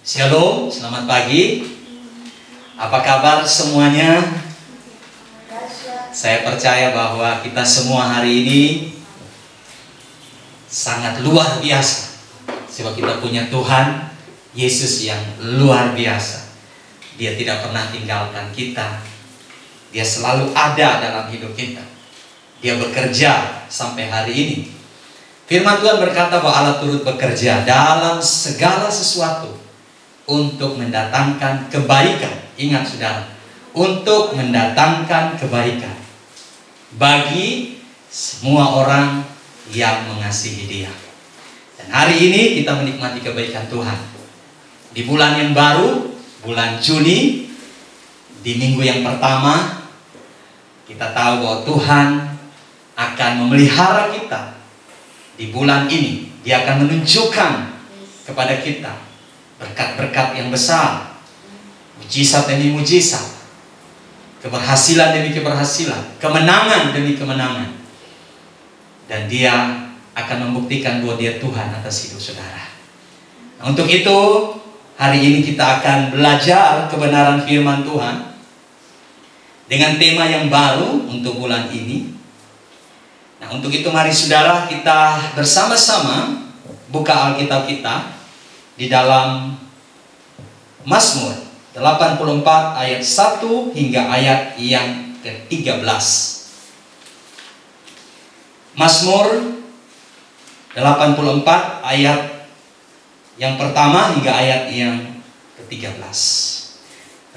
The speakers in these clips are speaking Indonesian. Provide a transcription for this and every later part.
Shalom, selamat pagi. Apa kabar semuanya? Saya percaya bahwa kita semua hari ini sangat luar biasa. Sebab kita punya Tuhan Yesus yang luar biasa. Dia tidak pernah tinggalkan kita. Dia selalu ada dalam hidup kita. Dia bekerja sampai hari ini. Firman Tuhan berkata bahwa Allah turut bekerja dalam segala sesuatu untuk mendatangkan kebaikan. Ingat saudara, untuk mendatangkan kebaikan bagi semua orang yang mengasihi Dia. Dan hari ini kita menikmati kebaikan Tuhan. Di bulan yang baru, bulan Juni, di minggu yang pertama, kita tahu bahwa Tuhan akan memelihara kita. Di bulan ini Dia akan menunjukkan kepada kita berkat-berkat yang besar, mujizat demi mujizat, keberhasilan demi keberhasilan, kemenangan demi kemenangan. Dan Dia akan membuktikan bahwa Dia Tuhan atas hidup saudara. Nah, untuk itu hari ini kita akan belajar kebenaran firman Tuhan dengan tema yang baru untuk bulan ini. Nah, untuk itu mari saudara kita bersama-sama buka Alkitab kita di dalam Mazmur 84 ayat 1 hingga ayat yang ke-13. Mazmur 84 ayat yang pertama hingga ayat yang ke-13.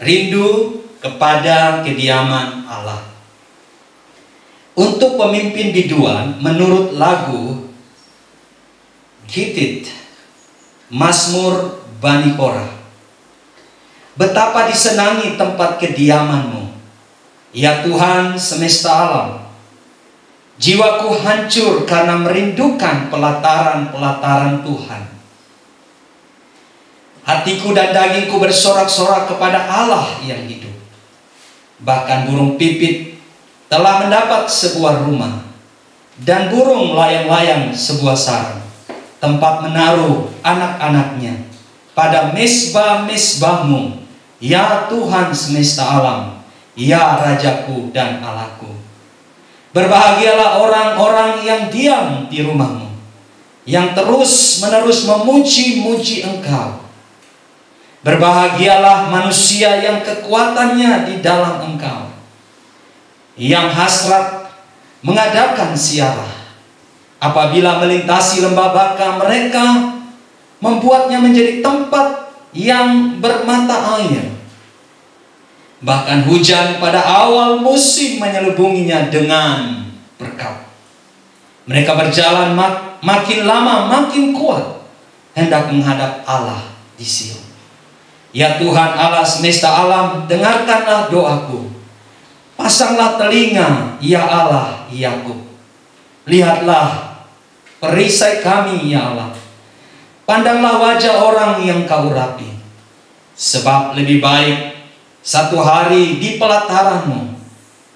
Rindu kepada kediaman Allah. Untuk pemimpin biduan menurut lagu Gitit, Mazmur Bani Korah. Betapa disenangi tempat kediaman-Mu, ya Tuhan semesta alam. Jiwaku hancur karena merindukan pelataran-pelataran Tuhan. Hatiku dan dagingku bersorak-sorak kepada Allah yang hidup. Bahkan burung pipit telah mendapat sebuah rumah, dan burung layang-layang sebuah sarang, tempat menaruh anak-anaknya. Pada mesbah-mesbah-Mu, ya Tuhan semesta alam, ya Rajaku dan Allahku. Berbahagialah orang-orang yang diam di rumah-Mu, yang terus-menerus memuji-muji Engkau. Berbahagialah manusia yang kekuatannya di dalam Engkau, yang hasrat mengadakan siarah. Apabila melintasi lembah baka, mereka membuatnya menjadi tempat yang bermata air. Bahkan hujan pada awal musim menyelubunginya dengan berkat. Mereka berjalan makin lama makin kuat, hendak menghadap Allah di Sion. Ya Tuhan Allah semesta alam, dengarkanlah doaku. Pasanglah telinga, ya Allah Yakub. Lihatlah perisai kami, ya Allah. Pandanglah wajah orang yang Kau urapi. Sebab lebih baik satu hari di pelataran-Mu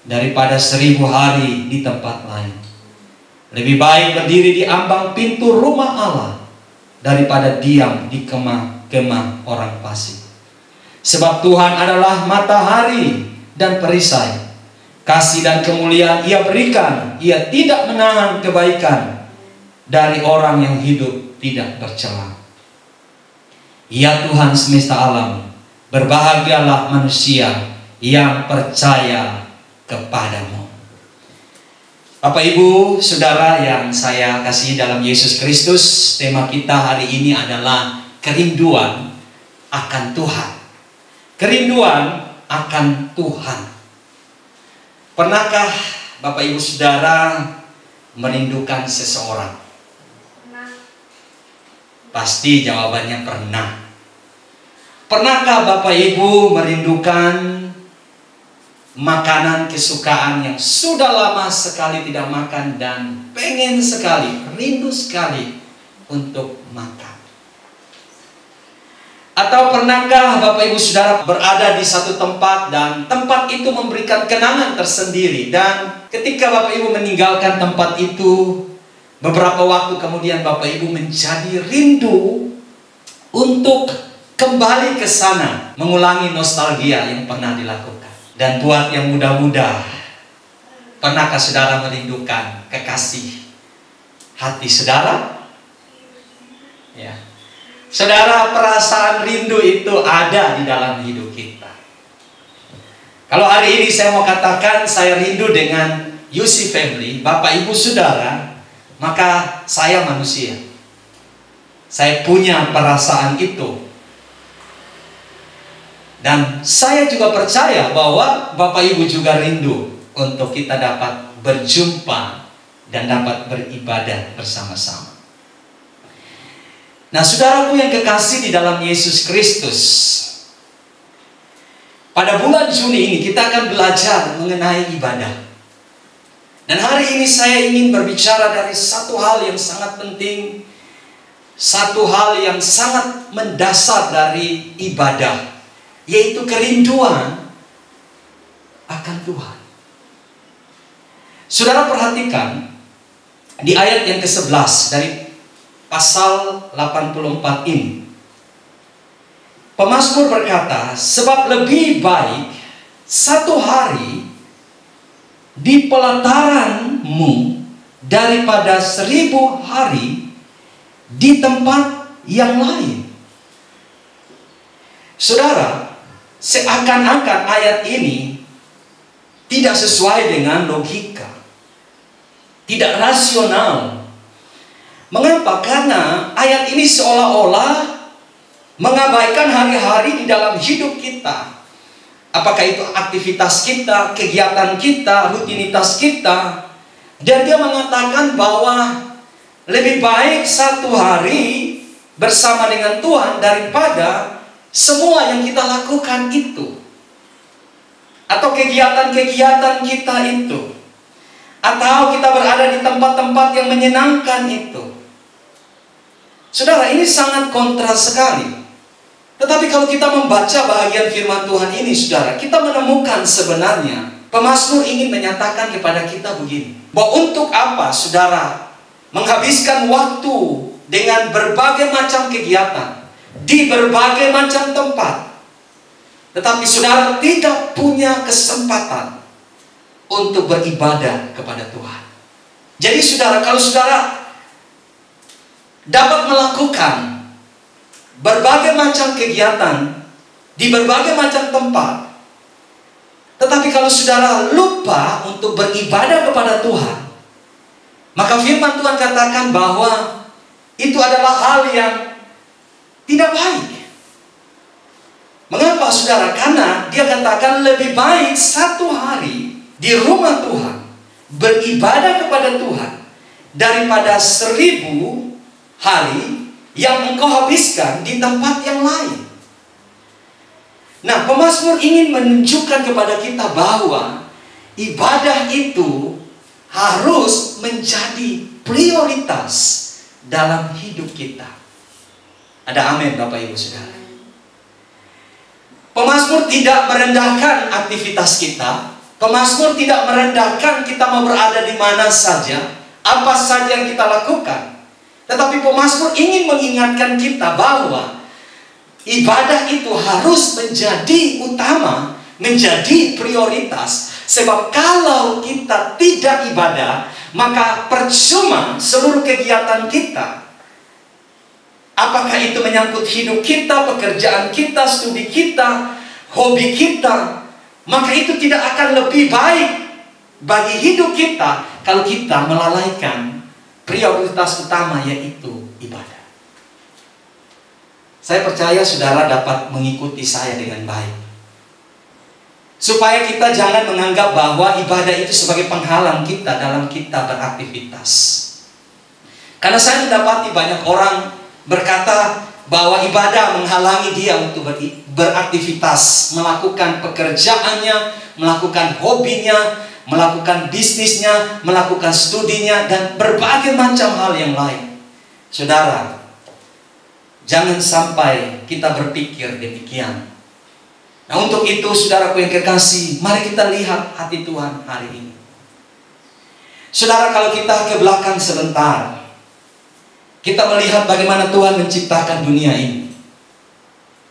daripada 1000 hari di tempat lain. Lebih baik berdiri di ambang pintu rumah Allah daripada diam di kemah-kemah orang fasik. Sebab Tuhan adalah matahari dan perisai. Kasih dan kemuliaan Ia berikan. Ia tidak menahan kebaikan dari orang yang hidup tidak bercela. Ya Tuhan semesta alam, berbahagialah manusia yang percaya kepadamu. Bapak Ibu Saudara yang saya kasihi dalam Yesus Kristus, tema kita hari ini adalah kerinduan akan Tuhan. Kerinduan akan Tuhan. Pernahkah Bapak Ibu Saudara merindukan seseorang? Pasti jawabannya pernah. Pernahkah Bapak Ibu merindukan makanan kesukaan yang sudah lama sekali tidak makan dan pengen sekali, rindu sekali untuk makan? Atau pernahkah Bapak Ibu Saudara berada di satu tempat dan tempat itu memberikan kenangan tersendiri, dan ketika Bapak Ibu meninggalkan tempat itu, beberapa waktu kemudian Bapak Ibu menjadi rindu untuk kembali ke sana, mengulangi nostalgia yang pernah dilakukan. Dan buat yang muda-muda, pernahkah saudara merindukan kekasih hati saudara? Ya. Saudara, perasaan rindu itu ada di dalam hidup kita. Kalau hari ini saya mau katakan saya rindu dengan UC Family, Bapak Ibu Saudara, maka saya manusia. Saya punya perasaan itu. Dan saya juga percaya bahwa Bapak Ibu juga rindu untuk kita dapat berjumpa dan dapat beribadah bersama-sama. Nah, saudaraku yang kekasih di dalam Yesus Kristus, pada bulan Juni ini kita akan belajar mengenai ibadah. Dan hari ini saya ingin berbicara dari satu hal yang sangat penting, satu hal yang sangat mendasar dari ibadah, yaitu kerinduan akan Tuhan. Saudara perhatikan di ayat yang ke-11 dari pasal 84 ini. Pemazmur berkata, sebab lebih baik satu hari di pelataranmu daripada 1000 hari di tempat yang lain. Saudara, seakan-akan ayat ini tidak sesuai dengan logika, tidak rasional. Mengapa? Karena ayat ini seolah-olah mengabaikan hari-hari di dalam hidup kita. Apakah itu aktivitas kita, kegiatan kita, rutinitas kita. Dan dia mengatakan bahwa lebih baik satu hari bersama dengan Tuhan daripada semua yang kita lakukan itu, atau kegiatan-kegiatan kita itu, atau kita berada di tempat-tempat yang menyenangkan itu. Saudara, ini sangat kontra sekali. Tetapi kalau kita membaca bahagian firman Tuhan ini, saudara, kita menemukan sebenarnya pemazmur ingin menyatakan kepada kita begini, bahwa untuk apa saudara menghabiskan waktu dengan berbagai macam kegiatan di berbagai macam tempat, tetapi saudara tidak punya kesempatan untuk beribadah kepada Tuhan. Jadi saudara, kalau saudara dapat melakukan berbagai macam kegiatan di berbagai macam tempat, tetapi kalau saudara lupa untuk beribadah kepada Tuhan, maka firman Tuhan katakan bahwa itu adalah hal yang tidak baik. Mengapa saudara? Karena dia katakan lebih baik satu hari di rumah Tuhan, beribadah kepada Tuhan, daripada 1000 hari yang engkau habiskan di tempat yang lain. Nah, pemazmur ingin menunjukkan kepada kita bahwa ibadah itu harus menjadi prioritas dalam hidup kita. Ada amin Bapak Ibu Saudara. Pemazmur tidak merendahkan aktivitas kita. Pemazmur tidak merendahkan kita mau berada di mana saja, apa saja yang kita lakukan. Tetapi pemazmur ingin mengingatkan kita bahwa ibadah itu harus menjadi utama, menjadi prioritas. Sebab kalau kita tidak ibadah, maka percuma seluruh kegiatan kita. Apakah itu menyangkut hidup kita, pekerjaan kita, studi kita, hobi kita, maka itu tidak akan lebih baik bagi hidup kita kalau kita melalaikan prioritas utama, yaitu ibadah. Saya percaya saudara dapat mengikuti saya dengan baik, supaya kita jangan menganggap bahwa ibadah itu sebagai penghalang kita dalam kita beraktivitas. Karena saya mendapati banyak orang berkata bahwa ibadah menghalangi dia untuk beraktivitas, melakukan pekerjaannya, melakukan hobinya, melakukan bisnisnya, melakukan studinya, dan berbagai macam hal yang lain. Saudara, jangan sampai kita berpikir demikian. Nah, untuk itu saudaraku yang kekasih, mari kita lihat hati Tuhan hari ini. Saudara, kalau kita ke belakang sebentar, kita melihat bagaimana Tuhan menciptakan dunia ini.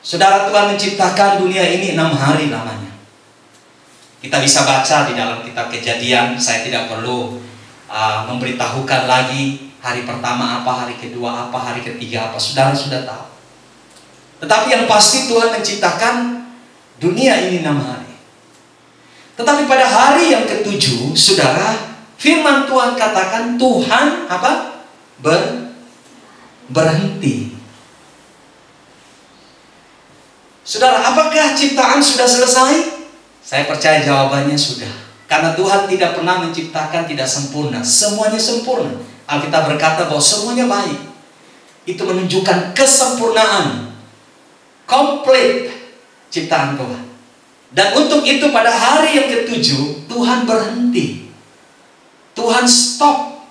Saudara, Tuhan menciptakan dunia ini 6 hari lamanya. Kita bisa baca di dalam kitab Kejadian. Saya tidak perlu memberitahukan lagi hari pertama apa, hari kedua apa, hari ketiga apa. Saudara sudah tahu. Tetapi yang pasti Tuhan menciptakan dunia ini 6 hari. Tetapi pada hari yang ke-7, saudara, firman Tuhan katakan Tuhan apa? Berhenti. Saudara, apakah ciptaan sudah selesai? Saya percaya jawabannya sudah. Karena Tuhan tidak pernah menciptakan tidak sempurna. Semuanya sempurna. Alkitab berkata bahwa semuanya baik. Itu menunjukkan kesempurnaan, komplit ciptaan Tuhan. Dan untuk itu pada hari yang ke-7 Tuhan berhenti. Tuhan stop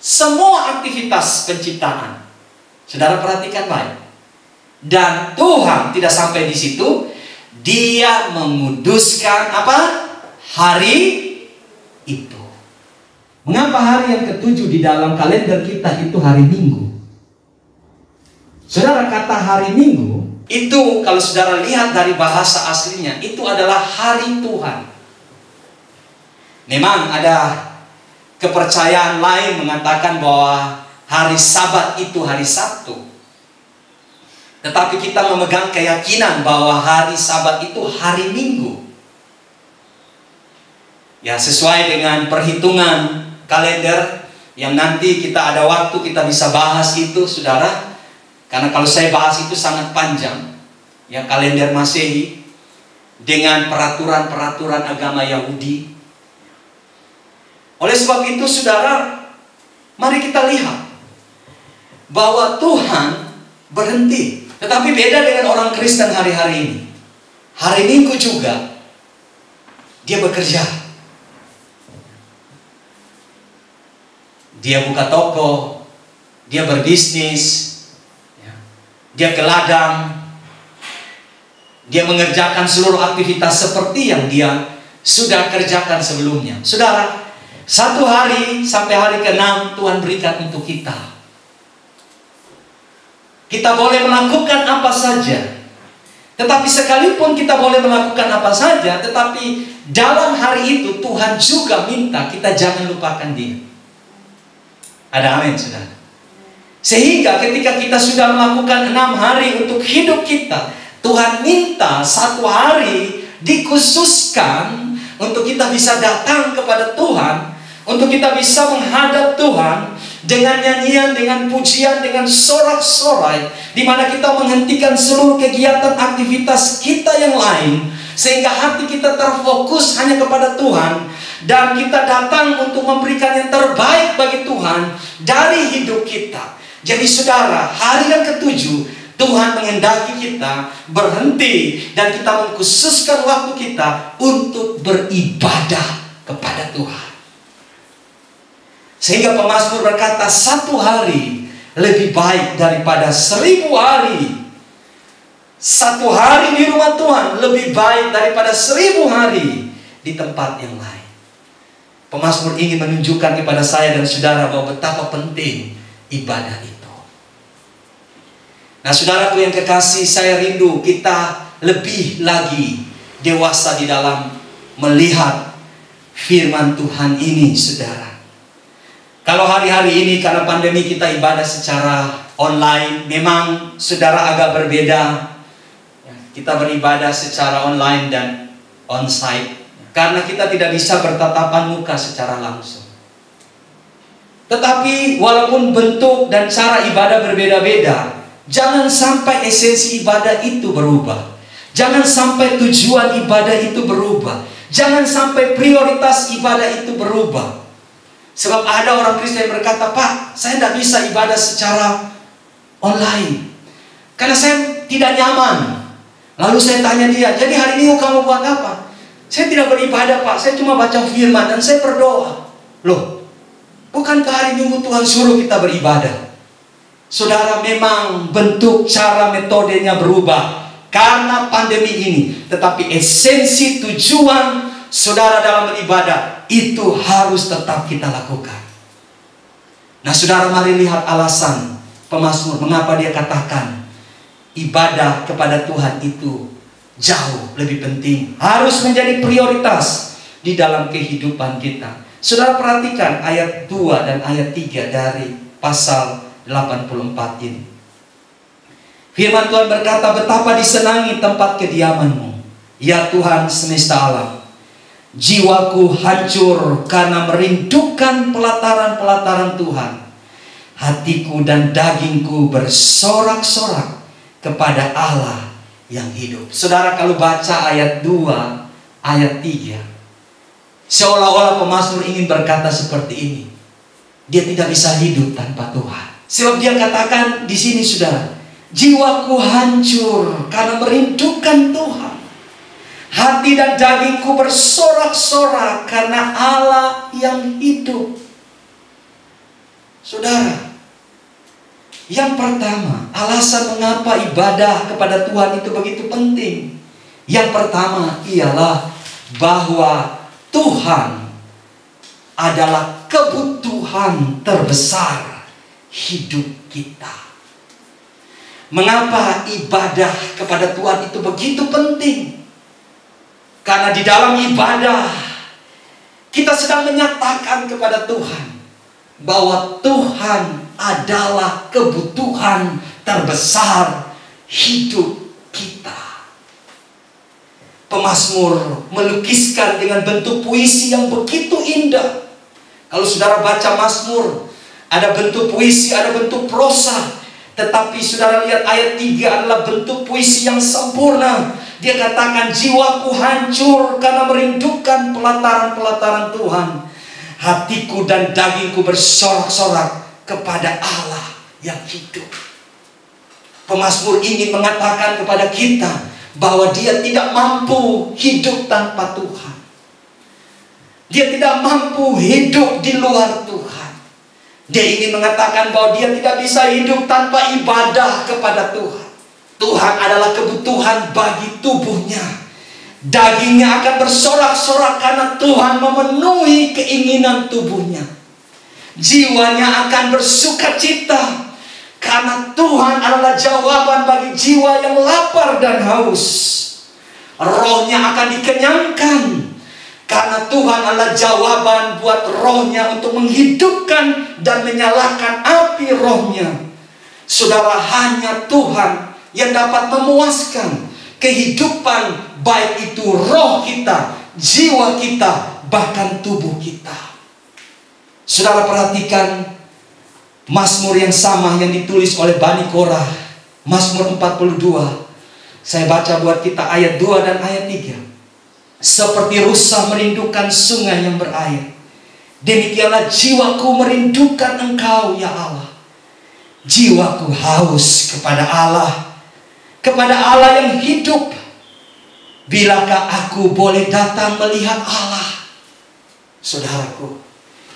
semua aktivitas penciptaan. Saudara perhatikan baik. Dan Tuhan tidak sampai di situ, Dia menguduskan apa? Hari itu. Mengapa hari yang ke-7 di dalam kalender kita itu hari Minggu? Saudara, kata hari Minggu itu kalau saudara lihat dari bahasa aslinya, itu adalah hari Tuhan. Memang ada kepercayaan lain mengatakan bahwa hari Sabat itu hari Sabtu. Tetapi kita memegang keyakinan bahwa hari Sabat itu hari Minggu. Ya, sesuai dengan perhitungan kalender yang nanti kita ada waktu kita bisa bahas itu, saudara. Karena kalau saya bahas itu sangat panjang. Ya, kalender Masehi dengan peraturan-peraturan agama Yahudi. Oleh sebab itu, saudara, mari kita lihat bahwa Tuhan berhenti. Tetapi beda dengan orang Kristen hari-hari ini. Hari Minggu juga dia bekerja. Dia buka toko, dia berbisnis, dia ke ladang, dia mengerjakan seluruh aktivitas seperti yang dia sudah kerjakan sebelumnya. Saudara, 1 hari sampai hari ke-6 Tuhan berikan untuk kita. Kita boleh melakukan apa saja. Tetapi sekalipun kita boleh melakukan apa saja, tetapi dalam hari itu Tuhan juga minta kita jangan lupakan Dia. Ada amin, saudara. Sehingga ketika kita sudah melakukan 6 hari untuk hidup kita, Tuhan minta 1 hari dikhususkan untuk kita bisa datang kepada Tuhan, untuk kita bisa menghadap Tuhan dengan nyanyian, dengan pujian, dengan sorak-sorai, di mana kita menghentikan seluruh kegiatan aktivitas kita yang lain, sehingga hati kita terfokus hanya kepada Tuhan, dan kita datang untuk memberikan yang terbaik bagi Tuhan dari hidup kita. Jadi saudara, hari yang ke-7 Tuhan menghendaki kita berhenti, dan kita mengkhususkan waktu kita untuk beribadah kepada Tuhan. Sehingga pemazmur berkata 1 hari lebih baik daripada 1000 hari. 1 hari di rumah Tuhan lebih baik daripada 1000 hari di tempat yang lain. Pemazmur ingin menunjukkan kepada saya dan saudara bahwa betapa penting ibadah itu. Nah, saudaraku yang kekasih, saya rindu kita lebih lagi dewasa di dalam melihat firman Tuhan ini, saudara. Kalau hari-hari ini karena pandemi kita ibadah secara online, memang saudara agak berbeda. Kita beribadah secara online dan on-site, karena kita tidak bisa bertatapan muka secara langsung. Tetapi walaupun bentuk dan cara ibadah berbeda-beda, jangan sampai esensi ibadah itu berubah. Jangan sampai tujuan ibadah itu berubah. Jangan sampai prioritas ibadah itu berubah. Sebab ada orang Kristen yang berkata, "Pak, saya tidak bisa ibadah secara online karena saya tidak nyaman." Lalu saya tanya dia, "Jadi hari Minggu kamu buat apa?" "Saya tidak beribadah, Pak. Saya cuma baca firman dan saya berdoa." Loh, bukankah hari Minggu Tuhan suruh kita beribadah? Saudara, memang bentuk, cara, metodenya berubah karena pandemi ini. Tetapi esensi, tujuan saudara dalam beribadah itu harus tetap kita lakukan. Nah, saudara, mari lihat alasan pemazmur mengapa dia katakan ibadah kepada Tuhan itu jauh lebih penting, harus menjadi prioritas di dalam kehidupan kita. Saudara perhatikan ayat 2 dan ayat 3 dari pasal 84 ini. Firman Tuhan berkata, betapa disenangi tempat kediaman-Mu, ya Tuhan semesta alam. Jiwaku hancur karena merindukan pelataran-pelataran Tuhan. Hatiku dan dagingku bersorak-sorak kepada Allah yang hidup. Saudara, kalau baca ayat 2, ayat 3, seolah-olah pemazmur ingin berkata seperti ini. Dia tidak bisa hidup tanpa Tuhan. Sebab dia katakan di sini, saudara, jiwaku hancur karena merindukan Tuhan. Hati dan dagingku bersorak-sorak karena Allah yang hidup. Saudara, yang pertama, alasan mengapa ibadah kepada Tuhan itu begitu penting. Yang pertama ialah bahwa Tuhan adalah kebutuhan terbesar hidup kita. Mengapa ibadah kepada Tuhan itu begitu penting? Karena di dalam ibadah kita sedang menyatakan kepada Tuhan bahwa Tuhan adalah kebutuhan terbesar hidup kita. Pemazmur melukiskan dengan bentuk puisi yang begitu indah. Kalau saudara baca Mazmur, ada bentuk puisi, ada bentuk prosa. Tetapi saudara lihat ayat 3 adalah bentuk puisi yang sempurna. Dia katakan, jiwaku hancur karena merindukan pelataran-pelataran Tuhan. Hatiku dan dagingku bersorak-sorak kepada Allah yang hidup. Pemazmur ingin mengatakan kepada kita bahwa dia tidak mampu hidup tanpa Tuhan. Dia tidak mampu hidup di luar Tuhan. Dia ingin mengatakan bahwa dia tidak bisa hidup tanpa ibadah kepada Tuhan. Tuhan adalah kebutuhan bagi tubuhnya. Dagingnya akan bersorak-sorak karena Tuhan memenuhi keinginan tubuhnya. Jiwanya akan bersuka cita karena Tuhan adalah jawaban bagi jiwa yang lapar dan haus. Rohnya akan dikenyangkan karena Tuhan adalah jawaban buat rohnya untuk menghidupkan dan menyalakan api rohnya. Saudara, hanya Tuhan yang dapat memuaskan kehidupan, baik itu roh kita, jiwa kita, bahkan tubuh kita. Saudara perhatikan Mazmur yang sama yang ditulis oleh Bani Korah, Mazmur 42. Saya baca buat kita ayat 2 dan ayat 3. Seperti rusa merindukan sungai yang berair, demikianlah jiwaku merindukan Engkau ya Allah. Jiwaku haus kepada Allah yang hidup. Bilakah aku boleh datang melihat Allah? Saudaraku,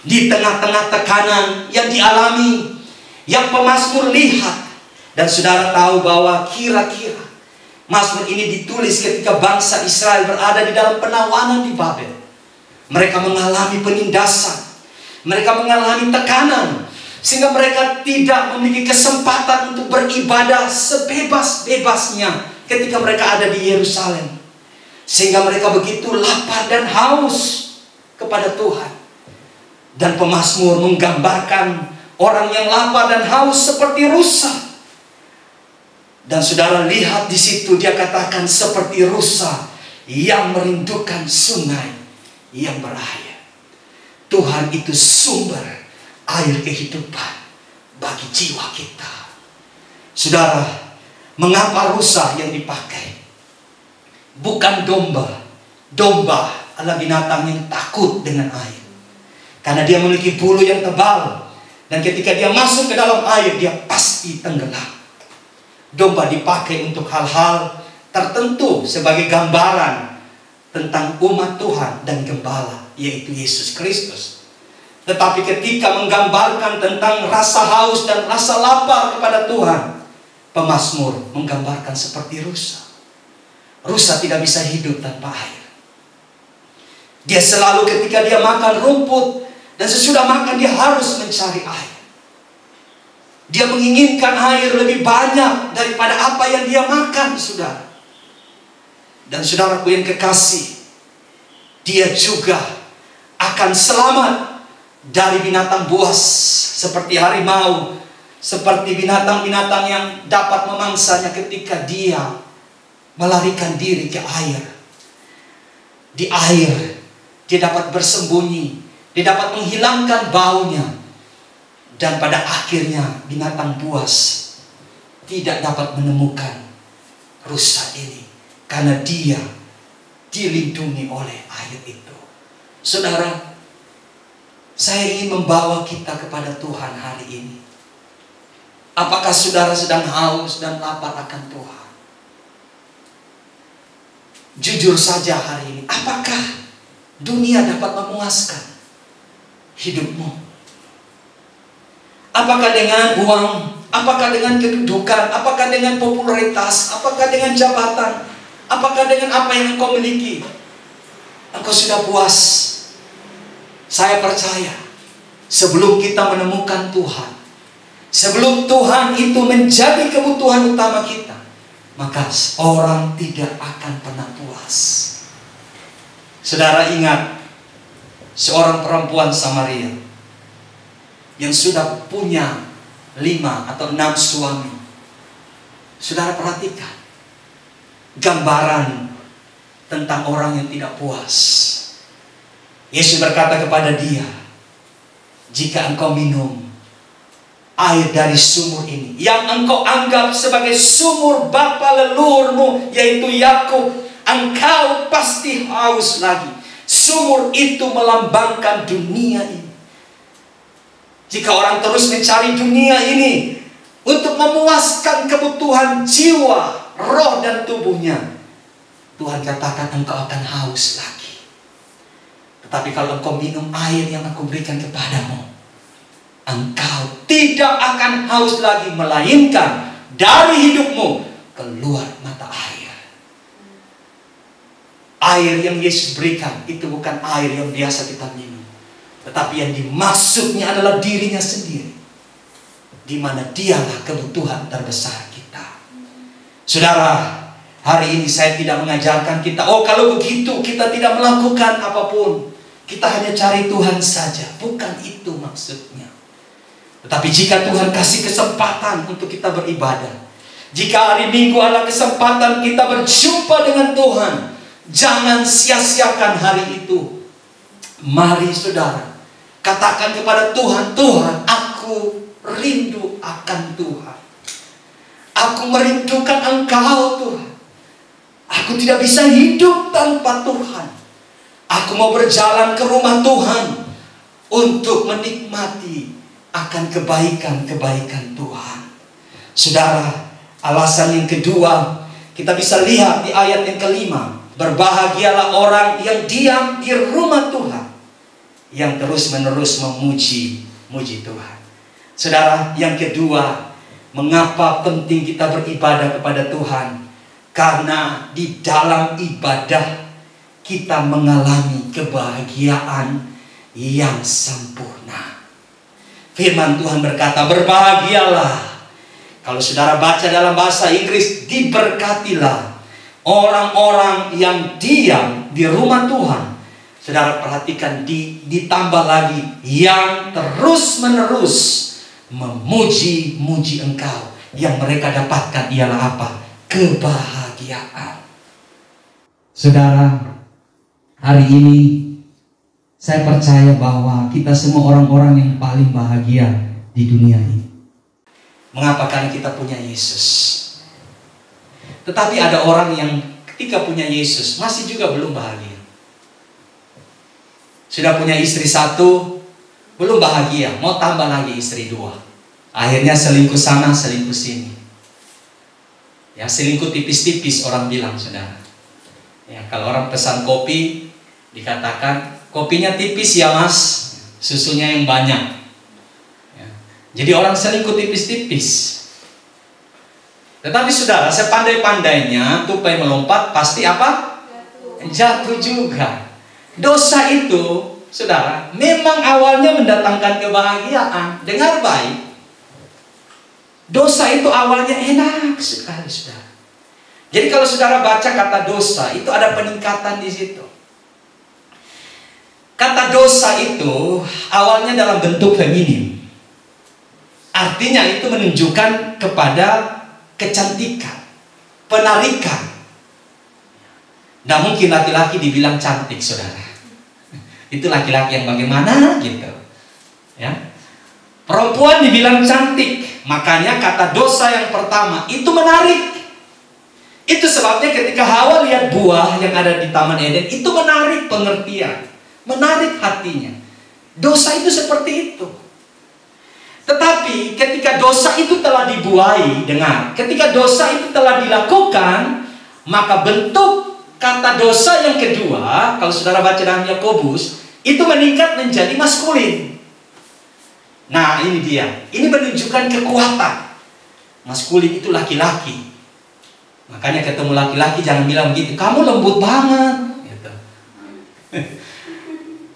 di tengah-tengah tekanan yang dialami, yang pemazmur lihat, dan saudara tahu bahwa kira-kira Mazmur ini ditulis ketika bangsa Israel berada di dalam penawanan di Babel. Mereka mengalami penindasan, mereka mengalami tekanan, sehingga mereka tidak memiliki kesempatan untuk beribadah sebebas-bebasnya ketika mereka ada di Yerusalem. Sehingga mereka begitu lapar dan haus kepada Tuhan. Dan pemazmur menggambarkan orang yang lapar dan haus seperti rusa. Dan saudara lihat di situ dia katakan seperti rusa yang merindukan sungai yang berair. Tuhan itu sumber air kehidupan bagi jiwa kita. Saudara, mengapa rusa yang dipakai? Bukan domba. Domba adalah binatang yang takut dengan air, karena dia memiliki bulu yang tebal, dan ketika dia masuk ke dalam air dia pasti tenggelam. Domba dipakai untuk hal-hal tertentu sebagai gambaran tentang umat Tuhan dan gembala, yaitu Yesus Kristus. Tetapi ketika menggambarkan tentang rasa haus dan rasa lapar kepada Tuhan, pemazmur menggambarkan seperti rusa. Rusa tidak bisa hidup tanpa air. Dia selalu ketika dia makan rumput, dan sesudah makan dia harus mencari air. Dia menginginkan air lebih banyak daripada apa yang dia makan, saudara. Dan saudaraku yang kekasih, dia juga akan selamat dari binatang buas seperti harimau, seperti binatang-binatang yang dapat memangsanya ketika dia melarikan diri ke air. Di air dia dapat bersembunyi, dia dapat menghilangkan baunya. Dan pada akhirnya binatang buas tidak dapat menemukan rusa ini, karena dia dilindungi oleh air itu. Saudara, saya ingin membawa kita kepada Tuhan hari ini. Apakah saudara sedang haus dan lapar akan Tuhan? Jujur saja hari ini, apakah dunia dapat memuaskan hidupmu? Apakah dengan uang? Apakah dengan kedudukan? Apakah dengan popularitas? Apakah dengan jabatan? Apakah dengan apa yang engkau miliki engkau sudah puas? Saya percaya, sebelum kita menemukan Tuhan, sebelum Tuhan itu menjadi kebutuhan utama kita, maka orang tidak akan pernah puas. Saudara ingat seorang perempuan Samaria yang sudah punya 5 atau 6 suami. Saudara perhatikan gambaran tentang orang yang tidak puas. Yesus berkata kepada dia, jika engkau minum air dari sumur ini, yang engkau anggap sebagai sumur bapa leluhurmu, yaitu Yakub, engkau pasti haus lagi. Sumur itu melambangkan dunia ini. Jika orang terus mencari dunia ini untuk memuaskan kebutuhan jiwa, roh dan tubuhnya, Tuhan katakan engkau akan haus lagi. Tetapi kalau engkau minum air yang aku berikan kepadamu, engkau tidak akan haus lagi, melainkan dari hidupmu keluar mata air. Air yang Yesus berikan itu bukan air yang biasa kita minum, tetapi yang dimaksudnya adalah dirinya sendiri, di mana dialah kebutuhan terbesar kita. Saudara, hari ini saya tidak mengajarkan kita, oh kalau begitu kita tidak melakukan apapun, kita hanya cari Tuhan saja. Bukan itu maksudnya. Tetapi jika Tuhan kasih kesempatan untuk kita beribadah, jika hari Minggu adalah kesempatan kita berjumpa dengan Tuhan, jangan sia-siakan hari itu. Mari saudara, katakan kepada Tuhan, Tuhan, aku rindu akan Tuhan. Aku merindukan Engkau Tuhan. Aku tidak bisa hidup tanpa Tuhan. Aku mau berjalan ke rumah Tuhan untuk menikmati akan kebaikan-kebaikan Tuhan. Saudara, alasan yang kedua kita bisa lihat di ayat yang kelima. Berbahagialah orang yang diam di rumah Tuhan, yang terus-menerus memuji Tuhan. Saudara, yang kedua, mengapa penting kita beribadah kepada Tuhan? Karena di dalam ibadah kita mengalami kebahagiaan yang sempurna. Firman Tuhan berkata, berbahagialah. Kalau saudara baca dalam bahasa Inggris, diberkatilah orang-orang yang diam di rumah Tuhan. Saudara perhatikan, ditambah lagi, yang terus-menerus memuji-muji Engkau. Yang mereka dapatkan ialah apa? Kebahagiaan. Saudara, hari ini saya percaya bahwa kita semua orang-orang yang paling bahagia di dunia ini. Mengapa? Karena kita punya Yesus. Tetapi ada orang yang ketika punya Yesus masih juga belum bahagia. Sudah punya istri 1, belum bahagia, mau tambah lagi istri 2. Akhirnya selingkuh sana, selingkuh sini. Ya, selingkuh tipis-tipis orang bilang, saudara. Ya, kalau orang pesan kopi, dikatakan kopinya tipis ya mas, susunya yang banyak. Ya. Jadi orang selingkuh tipis-tipis. Tetapi saudara, sepandai-pandainya tupai melompat pasti apa? Jatuh juga. Dosa itu, saudara, memang awalnya mendatangkan kebahagiaan. Dengar baik. Dosa itu awalnya enak sekali, saudara. Jadi kalau saudara baca kata dosa, itu ada peningkatan di situ. Kata dosa itu awalnya dalam bentuk feminim. Artinya itu menunjukkan kepada kecantikan, penarikan. Nah, mungkin laki-laki dibilang cantik, saudara. Itu laki-laki yang bagaimana gitu. Ya. Perempuan dibilang cantik. Makanya kata dosa yang pertama itu menarik. Itu sebabnya ketika Hawa lihat buah yang ada di Taman Eden, itu menarik pengertian, menarik hatinya. Dosa itu seperti itu. Tetapi ketika dosa itu telah dibuai, dengar, ketika dosa itu telah dilakukan, maka bentuk kata dosa yang kedua, kalau saudara baca dalam Yakobus, itu meningkat menjadi maskulin. Nah, ini dia. Ini menunjukkan kekuatan. Maskulin itu laki-laki. Makanya ketemu laki-laki jangan bilang begitu, kamu lembut banget gitu.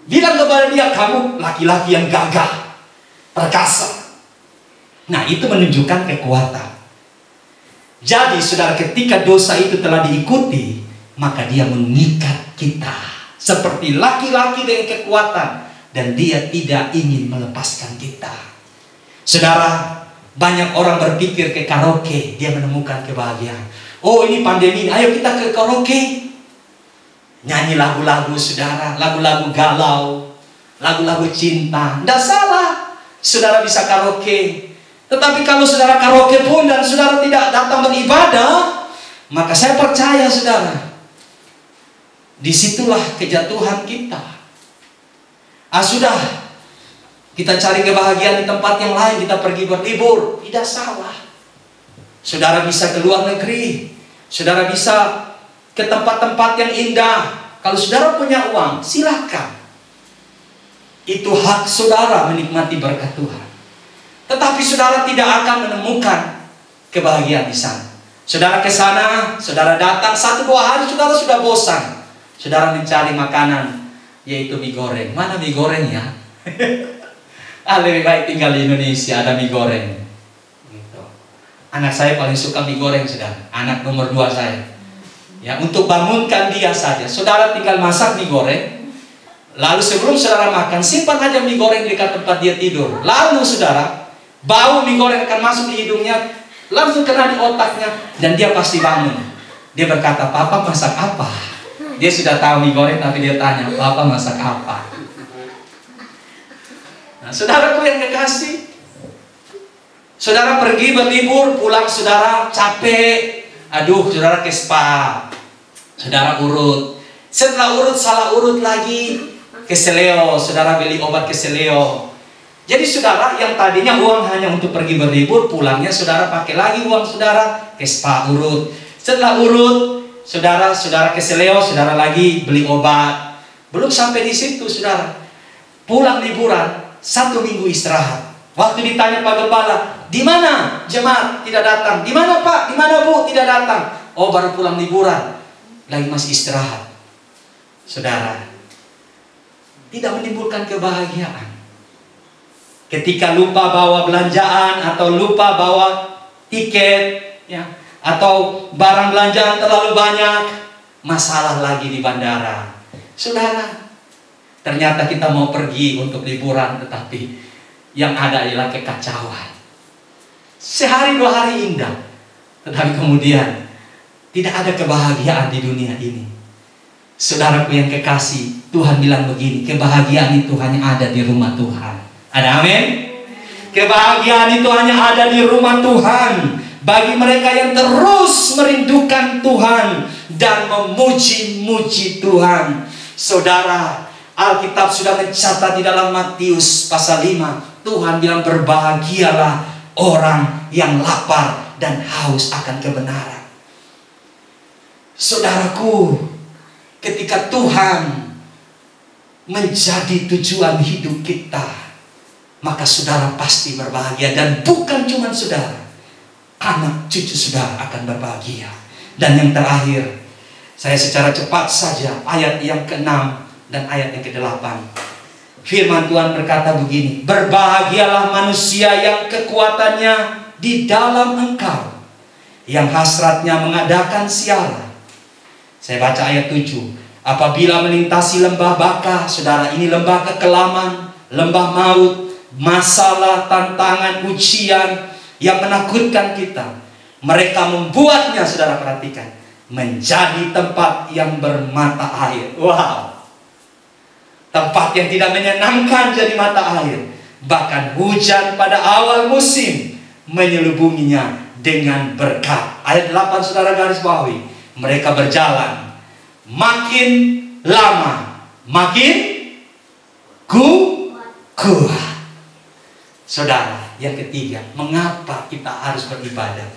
Bilang kepada dia, kamu laki-laki yang gagah, perkasa. Nah, itu menunjukkan kekuatan. Jadi saudara, ketika dosa itu telah diikuti, maka dia mengikat kita seperti laki-laki dengan kekuatan, dan dia tidak ingin melepaskan kita. Saudara, banyak orang berpikir ke karaoke dia menemukan kebahagiaan. Oh, ini pandemi, ayo kita ke karaoke. Nyanyi lagu-lagu, saudara, lagu-lagu galau, lagu-lagu cinta. Tidak salah, saudara bisa karaoke. Tetapi kalau saudara karaoke pun dan saudara tidak datang beribadah, maka saya percaya, saudara, disitulah kejatuhan kita. Sudah, kita cari kebahagiaan di tempat yang lain, kita pergi berlibur. Tidak salah. Saudara bisa ke luar negeri, saudara bisa ke tempat-tempat yang indah. Kalau saudara punya uang, silakan. Itu hak saudara menikmati berkat Tuhan. Tetapi saudara tidak akan menemukan kebahagiaan di sana. Saudara ke sana, saudara datang 1-2 hari, saudara sudah bosan. Saudara mencari makanan, yaitu mie goreng. Mana mie goreng ya? Lebih baik tinggal di Indonesia, ada mie goreng. Gitu. Anak saya paling suka mie goreng, saudara. Anak nomor 2 saya. Ya, untuk bangunkan dia saja, saudara tinggal masak mie goreng. Lalu sebelum saudara makan, simpan aja mie goreng di dekat tempat dia tidur. Lalu saudara, bau mie goreng akan masuk di hidungnya, langsung kena di otaknya, dan dia pasti bangun. Dia berkata, "Papa masak apa?" Dia sudah tahu mie goreng, tapi dia tanya, "Papa masak apa?" Nah, saudaraku yang kekasih, saudara pergi berlibur, pulang saudara capek. Aduh, saudara ke spa, saudara urut. Setelah urut, salah urut lagi, keseleo, saudara beli obat keseleo. Jadi saudara, yang tadinya uang hanya untuk pergi berlibur, pulangnya saudara pakai lagi uang saudara ke spa urut. Setelah urut, saudara keseleo, saudara lagi beli obat. Belum sampai di situ, saudara. Pulang liburan, 1 minggu istirahat. Waktu ditanya Pak Gembala, "Di mana jemaat tidak datang? Di mana Pak? Di mana Bu tidak datang?" "Oh, baru pulang liburan, lagi masih istirahat." Saudara, tidak menimbulkan kebahagiaan. Ketika lupa bawa belanjaan atau lupa bawa tiket, ya, atau barang belanjaan terlalu banyak, masalah lagi di bandara. Saudara, ternyata kita mau pergi untuk liburan, tetapi yang ada adalah kekacauan. Sehari 2 hari indah, tetapi kemudian tidak ada kebahagiaan di dunia ini. Saudaraku yang kekasih, Tuhan bilang begini, kebahagiaan itu hanya ada di rumah Tuhan. Ada amin? Kebahagiaan itu hanya ada di rumah Tuhan bagi mereka yang terus merindukan Tuhan dan memuji-muji Tuhan. Saudara, Alkitab sudah mencatat di dalam Matius pasal 5, Tuhan bilang, berbahagialah orang yang lapar dan haus akan kebenaran. Saudaraku, ketika Tuhan menjadi tujuan hidup kita, maka saudara pasti berbahagia. Dan bukan cuma saudara, anak cucu saudara akan berbahagia. Dan yang terakhir, saya secara cepat saja, ayat yang ke-6 dan ayat yang ke-8. Firman Tuhan berkata begini, berbahagialah manusia yang kekuatannya di dalam engkau, yang hasratnya mengadakan siara. Saya baca ayat 7. Apabila melintasi lembah Baka, saudara, ini lembah kekelaman, lembah maut, masalah, tantangan, ujian yang menakutkan kita. Mereka membuatnya, saudara perhatikan, menjadi tempat yang bermata air. Wow. Tempat yang tidak menyenangkan jadi mata air. Bahkan hujan pada awal musim menyelubunginya dengan berkat. Ayat 8, saudara garis bawahi. Mereka berjalan makin lama makin kuat. Saudara, yang ketiga, mengapa kita harus beribadah?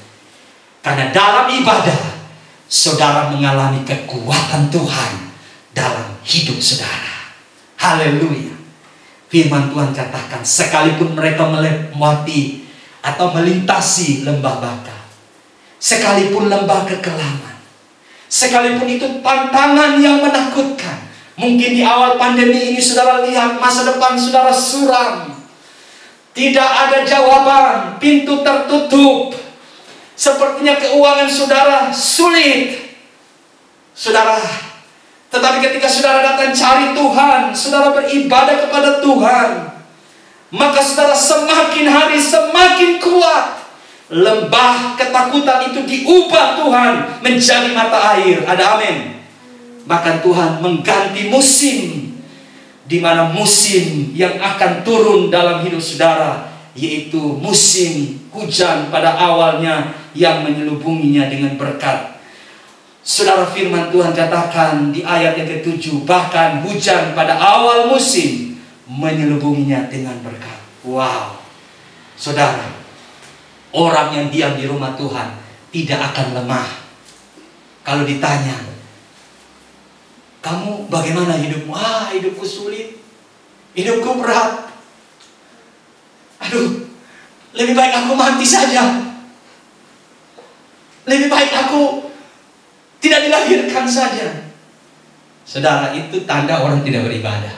Karena dalam ibadah saudara mengalami kekuatan Tuhan dalam hidup saudara. Haleluya. Firman Tuhan katakan, sekalipun mereka melewati atau melintasi lembah Baka, sekalipun lembah kekelaman, sekalipun itu tantangan yang menakutkan. Mungkin di awal pandemi ini saudara lihat masa depan saudara suram, tidak ada jawaban, pintu tertutup, sepertinya keuangan saudara sulit, saudara. Tetapi ketika saudara datang cari Tuhan, saudara beribadah kepada Tuhan, maka saudara semakin hari semakin kuat. Lembah ketakutan itu diubah Tuhan menjadi mata air. Ada amin. Bahkan Tuhan mengganti musim, di mana musim yang akan turun dalam hidup saudara, yaitu musim hujan pada awalnya yang menyelubunginya dengan berkat. Saudara, firman Tuhan katakan di ayat yang ke-7, bahkan hujan pada awal musim menyelubunginya dengan berkat. Wow. Saudara, orang yang diam di rumah Tuhan tidak akan lemah. Kalau ditanya, kamu bagaimana hidupmu? Hidupku sulit, hidupku berat. Aduh, lebih baik aku mati saja. Lebih baik aku tidak dilahirkan saja. Saudara, itu tanda orang tidak beribadah.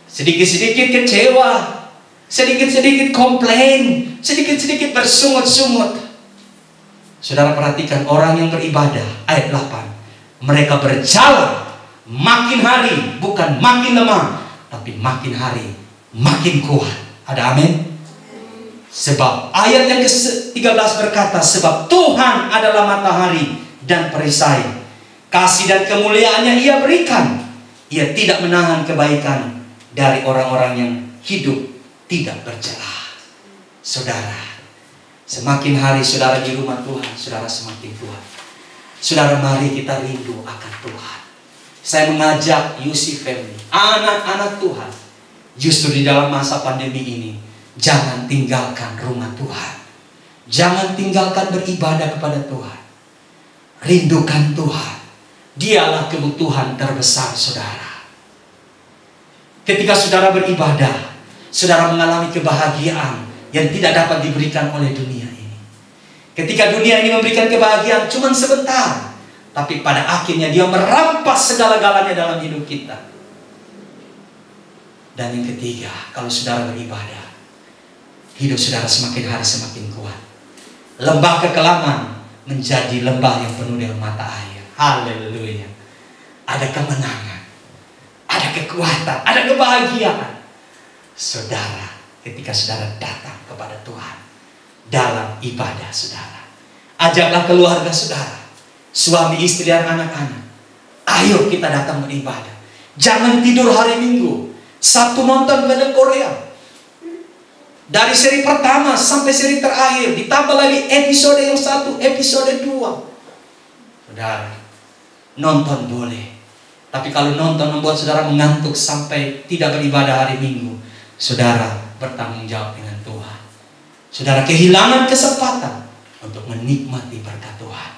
Sedikit-sedikit kecewa, sedikit-sedikit komplain, sedikit-sedikit bersungut-sungut. Saudara perhatikan orang yang beribadah. Ayat 8. Mereka berjalan makin hari, bukan makin lemah, tapi makin hari makin kuat. Ada amin? Sebab ayat yang ke-13 berkata, sebab Tuhan adalah matahari dan perisai, kasih dan kemuliaannya Ia berikan. Ia tidak menahan kebaikan dari orang-orang yang hidup tidak bercelah. Saudara, semakin hari saudara di rumah Tuhan, saudara semakin kuat. Saudara, mari kita rindu akan Tuhan. Saya mengajak UC Family, anak-anak Tuhan, justru di dalam masa pandemi ini, jangan tinggalkan rumah Tuhan. Jangan tinggalkan beribadah kepada Tuhan. Rindukan Tuhan. Dialah kebutuhan terbesar saudara. Ketika saudara beribadah, saudara mengalami kebahagiaan yang tidak dapat diberikan oleh dunia ini. Ketika dunia ini memberikan kebahagiaan cuma sebentar, tapi pada akhirnya dia merampas segala-galanya dalam hidup kita. Dan yang ketiga, kalau saudara beribadah, hidup saudara semakin hari semakin kuat. Lembah kekelaman menjadi lembah yang penuh dengan mata air. Haleluya. Ada kemenangan, ada kekuatan, ada kebahagiaan. Saudara, ketika saudara datang kepada Tuhan dalam ibadah saudara, ajaklah keluarga saudara, suami istri dan anak-anak. Ayo kita datang beribadah. Jangan tidur hari Minggu. Sabtu nonton film Korea. Dari seri pertama sampai seri terakhir, ditambah lagi episode yang 1, episode 2. Saudara, nonton boleh, tapi kalau nonton membuat saudara mengantuk sampai tidak beribadah hari Minggu, saudara bertanggung jawab dengan Tuhan. Saudara kehilangan kesempatan untuk menikmati berkat Tuhan.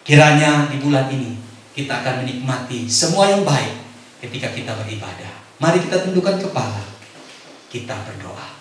Kiranya di bulan ini kita akan menikmati semua yang baik ketika kita beribadah. Mari kita tundukkan kepala, kita berdoa.